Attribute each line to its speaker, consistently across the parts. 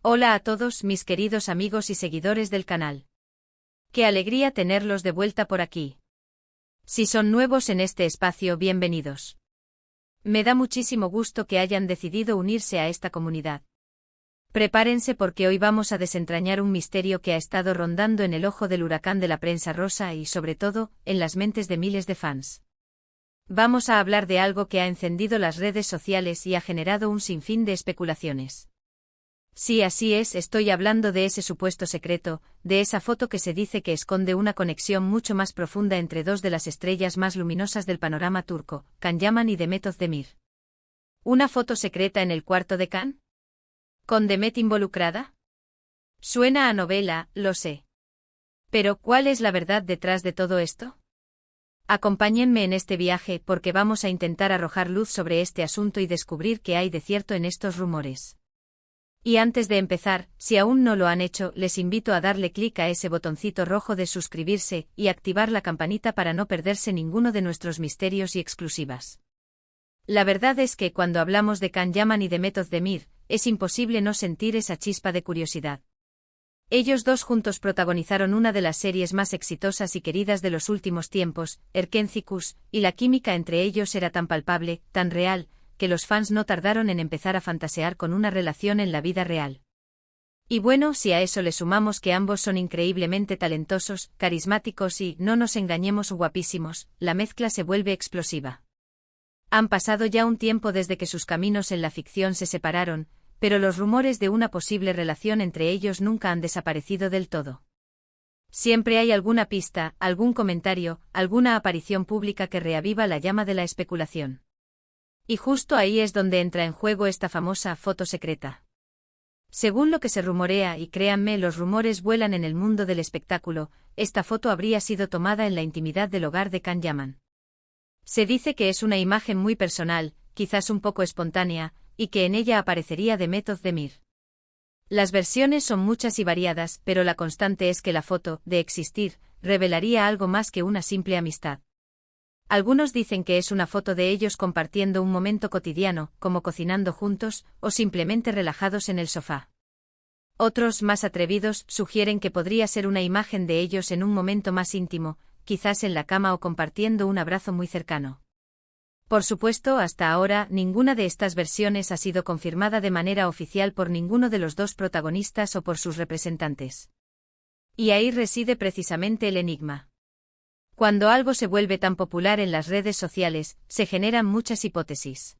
Speaker 1: Hola a todos mis queridos amigos y seguidores del canal. Qué alegría tenerlos de vuelta por aquí. Si son nuevos en este espacio, bienvenidos. Me da muchísimo gusto que hayan decidido unirse a esta comunidad. Prepárense porque hoy vamos a desentrañar un misterio que ha estado rondando en el ojo del huracán de la prensa rosa y, sobre todo, en las mentes de miles de fans. Vamos a hablar de algo que ha encendido las redes sociales y ha generado un sinfín de especulaciones. Sí, así es, estoy hablando de ese supuesto secreto, de esa foto que se dice que esconde una conexión mucho más profunda entre dos de las estrellas más luminosas del panorama turco, Can Yaman y Demet Özdemir. ¿Una foto secreta en el cuarto de Can? ¿Con Demet involucrada? Suena a novela, lo sé. Pero, ¿cuál es la verdad detrás de todo esto? Acompáñenme en este viaje porque vamos a intentar arrojar luz sobre este asunto y descubrir qué hay de cierto en estos rumores. Y antes de empezar, si aún no lo han hecho, les invito a darle clic a ese botoncito rojo de suscribirse y activar la campanita para no perderse ninguno de nuestros misterios y exclusivas. La verdad es que cuando hablamos de Can Yaman y Demet Özdemir, es imposible no sentir esa chispa de curiosidad. Ellos dos juntos protagonizaron una de las series más exitosas y queridas de los últimos tiempos, Erkenci, y la química entre ellos era tan palpable, tan real, que los fans no tardaron en empezar a fantasear con una relación en la vida real. Y bueno, si a eso le sumamos que ambos son increíblemente talentosos, carismáticos y, no nos engañemos, guapísimos, la mezcla se vuelve explosiva. Han pasado ya un tiempo desde que sus caminos en la ficción se separaron, pero los rumores de una posible relación entre ellos nunca han desaparecido del todo. Siempre hay alguna pista, algún comentario, alguna aparición pública que reaviva la llama de la especulación. Y justo ahí es donde entra en juego esta famosa foto secreta. Según lo que se rumorea, y créanme, los rumores vuelan en el mundo del espectáculo, esta foto habría sido tomada en la intimidad del hogar de Can Yaman. Se dice que es una imagen muy personal, quizás un poco espontánea, y que en ella aparecería Demet Özdemir. Las versiones son muchas y variadas, pero la constante es que la foto, de existir, revelaría algo más que una simple amistad. Algunos dicen que es una foto de ellos compartiendo un momento cotidiano, como cocinando juntos, o simplemente relajados en el sofá. Otros, más atrevidos, sugieren que podría ser una imagen de ellos en un momento más íntimo, quizás en la cama o compartiendo un abrazo muy cercano. Por supuesto, hasta ahora, ninguna de estas versiones ha sido confirmada de manera oficial por ninguno de los dos protagonistas o por sus representantes. Y ahí reside precisamente el enigma. Cuando algo se vuelve tan popular en las redes sociales, se generan muchas hipótesis.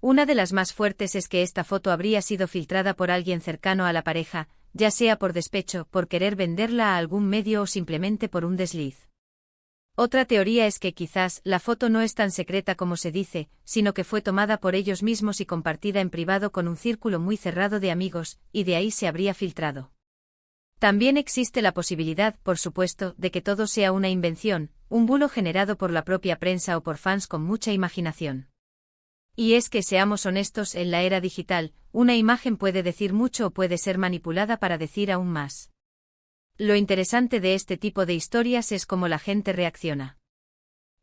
Speaker 1: Una de las más fuertes es que esta foto habría sido filtrada por alguien cercano a la pareja, ya sea por despecho, por querer venderla a algún medio o simplemente por un desliz. Otra teoría es que quizás la foto no es tan secreta como se dice, sino que fue tomada por ellos mismos y compartida en privado con un círculo muy cerrado de amigos, y de ahí se habría filtrado. También existe la posibilidad, por supuesto, de que todo sea una invención, un bulo generado por la propia prensa o por fans con mucha imaginación. Y es que, seamos honestos, en la era digital, una imagen puede decir mucho o puede ser manipulada para decir aún más. Lo interesante de este tipo de historias es cómo la gente reacciona.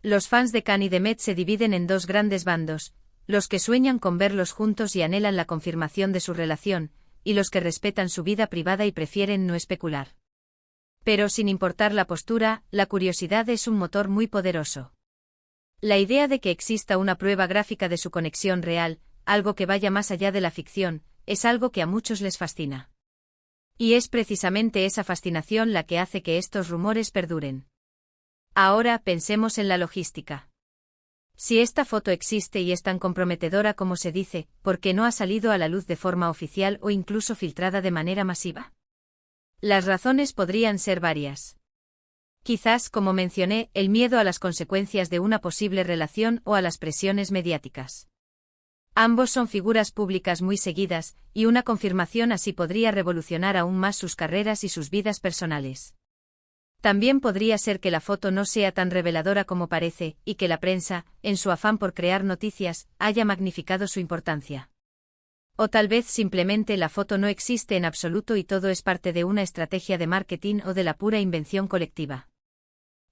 Speaker 1: Los fans de Can y Demet se dividen en dos grandes bandos, los que sueñan con verlos juntos y anhelan la confirmación de su relación, y los que respetan su vida privada y prefieren no especular. Pero sin importar la postura, la curiosidad es un motor muy poderoso. La idea de que exista una prueba gráfica de su conexión real, algo que vaya más allá de la ficción, es algo que a muchos les fascina. Y es precisamente esa fascinación la que hace que estos rumores perduren. Ahora pensemos en la logística. Si esta foto existe y es tan comprometedora como se dice, ¿por qué no ha salido a la luz de forma oficial o incluso filtrada de manera masiva? Las razones podrían ser varias. Quizás, como mencioné, el miedo a las consecuencias de una posible relación o a las presiones mediáticas. Ambos son figuras públicas muy seguidas, y una confirmación así podría revolucionar aún más sus carreras y sus vidas personales. También podría ser que la foto no sea tan reveladora como parece, y que la prensa, en su afán por crear noticias, haya magnificado su importancia. O tal vez simplemente la foto no existe en absoluto y todo es parte de una estrategia de marketing o de la pura invención colectiva.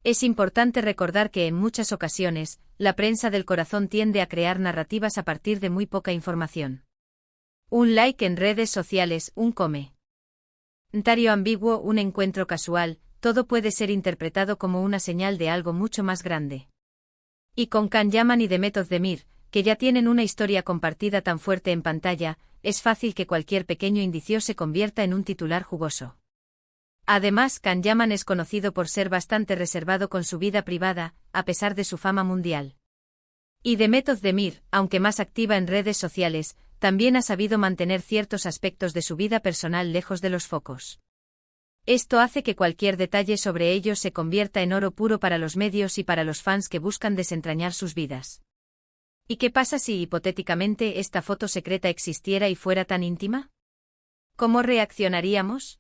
Speaker 1: Es importante recordar que en muchas ocasiones, la prensa del corazón tiende a crear narrativas a partir de muy poca información. Un like en redes sociales, un comentario ambiguo, un encuentro casual, todo puede ser interpretado como una señal de algo mucho más grande. Y con Can Yaman y Demet Özdemir, que ya tienen una historia compartida tan fuerte en pantalla, es fácil que cualquier pequeño indicio se convierta en un titular jugoso. Además, Can Yaman es conocido por ser bastante reservado con su vida privada, a pesar de su fama mundial. Y Demet Özdemir, aunque más activa en redes sociales, también ha sabido mantener ciertos aspectos de su vida personal lejos de los focos. Esto hace que cualquier detalle sobre ellos se convierta en oro puro para los medios y para los fans que buscan desentrañar sus vidas. ¿Y qué pasa si hipotéticamente esta foto secreta existiera y fuera tan íntima? ¿Cómo reaccionaríamos?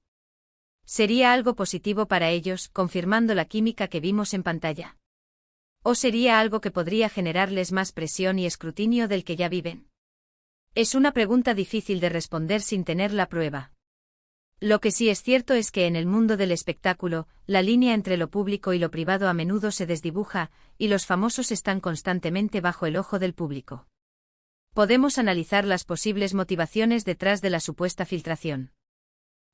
Speaker 1: ¿Sería algo positivo para ellos, confirmando la química que vimos en pantalla? ¿O sería algo que podría generarles más presión y escrutinio del que ya viven? Es una pregunta difícil de responder sin tener la prueba. Lo que sí es cierto es que en el mundo del espectáculo, la línea entre lo público y lo privado a menudo se desdibuja, y los famosos están constantemente bajo el ojo del público. Podemos analizar las posibles motivaciones detrás de la supuesta filtración.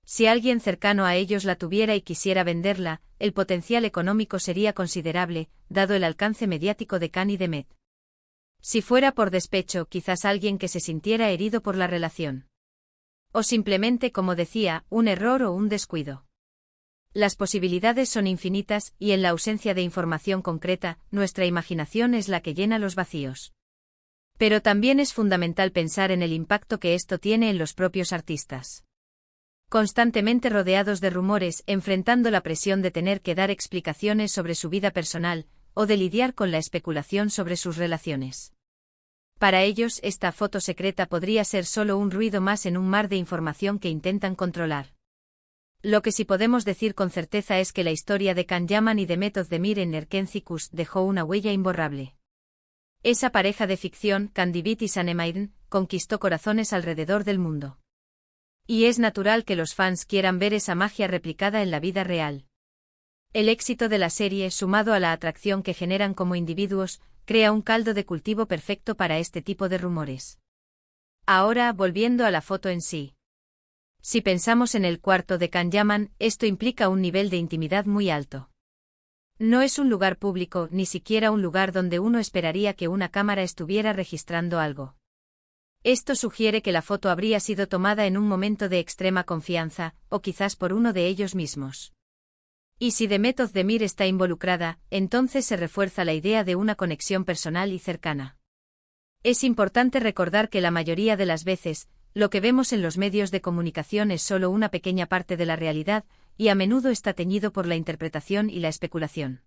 Speaker 1: Si alguien cercano a ellos la tuviera y quisiera venderla, el potencial económico sería considerable, dado el alcance mediático de Can y Demet. Si fuera por despecho, quizás alguien que se sintiera herido por la relación. O simplemente, como decía, un error o un descuido. Las posibilidades son infinitas, y en la ausencia de información concreta, nuestra imaginación es la que llena los vacíos. Pero también es fundamental pensar en el impacto que esto tiene en los propios artistas. Constantemente rodeados de rumores, enfrentando la presión de tener que dar explicaciones sobre su vida personal, o de lidiar con la especulación sobre sus relaciones. Para ellos, esta foto secreta podría ser solo un ruido más en un mar de información que intentan controlar. Lo que sí podemos decir con certeza es que la historia de Can Yaman y Demet Özdemir en Erkenci dejó una huella imborrable. Esa pareja de ficción, Candivit y Sanemairen, conquistó corazones alrededor del mundo. Y es natural que los fans quieran ver esa magia replicada en la vida real. El éxito de la serie, sumado a la atracción que generan como individuos, crea un caldo de cultivo perfecto para este tipo de rumores. Ahora, volviendo a la foto en sí. Si pensamos en el cuarto de Can Yaman, esto implica un nivel de intimidad muy alto. No es un lugar público, ni siquiera un lugar donde uno esperaría que una cámara estuviera registrando algo. Esto sugiere que la foto habría sido tomada en un momento de extrema confianza, o quizás por uno de ellos mismos. Y si Demet Özdemir está involucrada, entonces se refuerza la idea de una conexión personal y cercana. Es importante recordar que la mayoría de las veces, lo que vemos en los medios de comunicación es solo una pequeña parte de la realidad, y a menudo está teñido por la interpretación y la especulación.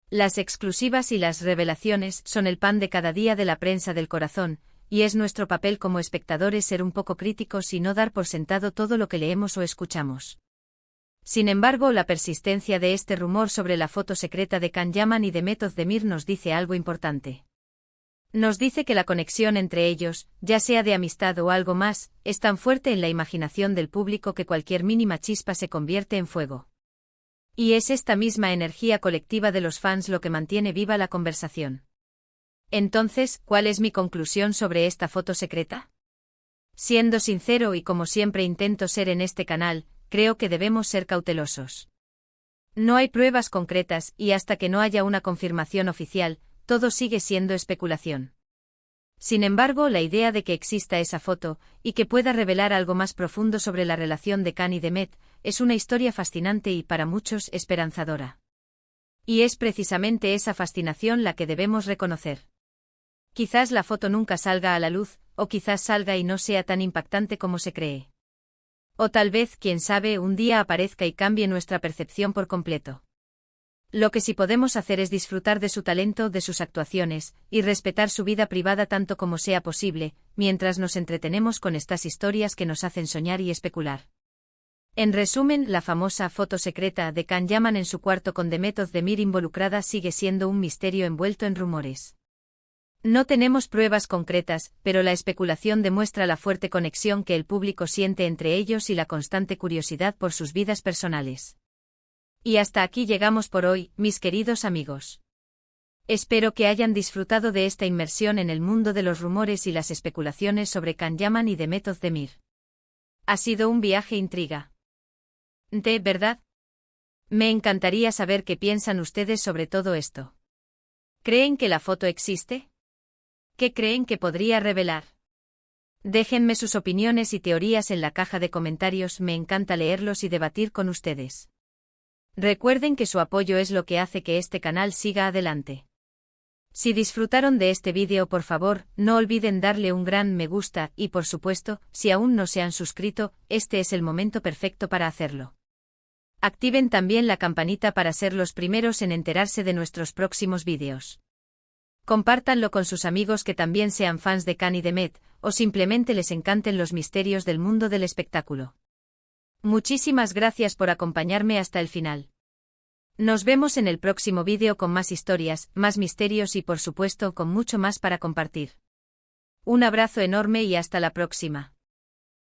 Speaker 1: Las exclusivas y las revelaciones son el pan de cada día de la prensa del corazón, y es nuestro papel como espectadores ser un poco críticos y no dar por sentado todo lo que leemos o escuchamos. Sin embargo, la persistencia de este rumor sobre la foto secreta de Can Yaman y Demet Özdemir nos dice algo importante. Nos dice que la conexión entre ellos, ya sea de amistad o algo más, es tan fuerte en la imaginación del público que cualquier mínima chispa se convierte en fuego. Y es esta misma energía colectiva de los fans lo que mantiene viva la conversación. Entonces, ¿cuál es mi conclusión sobre esta foto secreta? Siendo sincero y como siempre intento ser en este canal, creo que debemos ser cautelosos. No hay pruebas concretas y hasta que no haya una confirmación oficial, todo sigue siendo especulación. Sin embargo, la idea de que exista esa foto, y que pueda revelar algo más profundo sobre la relación de Can y Demet, es una historia fascinante y para muchos esperanzadora. Y es precisamente esa fascinación la que debemos reconocer. Quizás la foto nunca salga a la luz, o quizás salga y no sea tan impactante como se cree. O tal vez, quién sabe, un día aparezca y cambie nuestra percepción por completo. Lo que sí podemos hacer es disfrutar de su talento, de sus actuaciones, y respetar su vida privada tanto como sea posible, mientras nos entretenemos con estas historias que nos hacen soñar y especular. En resumen, la famosa foto secreta de Can Yaman en su cuarto con Demet Özdemir involucrada sigue siendo un misterio envuelto en rumores. No tenemos pruebas concretas, pero la especulación demuestra la fuerte conexión que el público siente entre ellos y la constante curiosidad por sus vidas personales. Y hasta aquí llegamos por hoy, mis queridos amigos. Espero que hayan disfrutado de esta inmersión en el mundo de los rumores y las especulaciones sobre Can Yaman y Demet Özdemir. Ha sido un viaje intriga. ¿De verdad? Me encantaría saber qué piensan ustedes sobre todo esto. ¿Creen que la foto existe? ¿Qué creen que podría revelar? Déjenme sus opiniones y teorías en la caja de comentarios, me encanta leerlos y debatir con ustedes. Recuerden que su apoyo es lo que hace que este canal siga adelante. Si disfrutaron de este vídeo, por favor, no olviden darle un gran me gusta y, por supuesto, si aún no se han suscrito, este es el momento perfecto para hacerlo. Activen también la campanita para ser los primeros en enterarse de nuestros próximos vídeos. Compártanlo con sus amigos que también sean fans de Can y Demet, o simplemente les encanten los misterios del mundo del espectáculo. Muchísimas gracias por acompañarme hasta el final. Nos vemos en el próximo vídeo con más historias, más misterios y por supuesto con mucho más para compartir. Un abrazo enorme y hasta la próxima.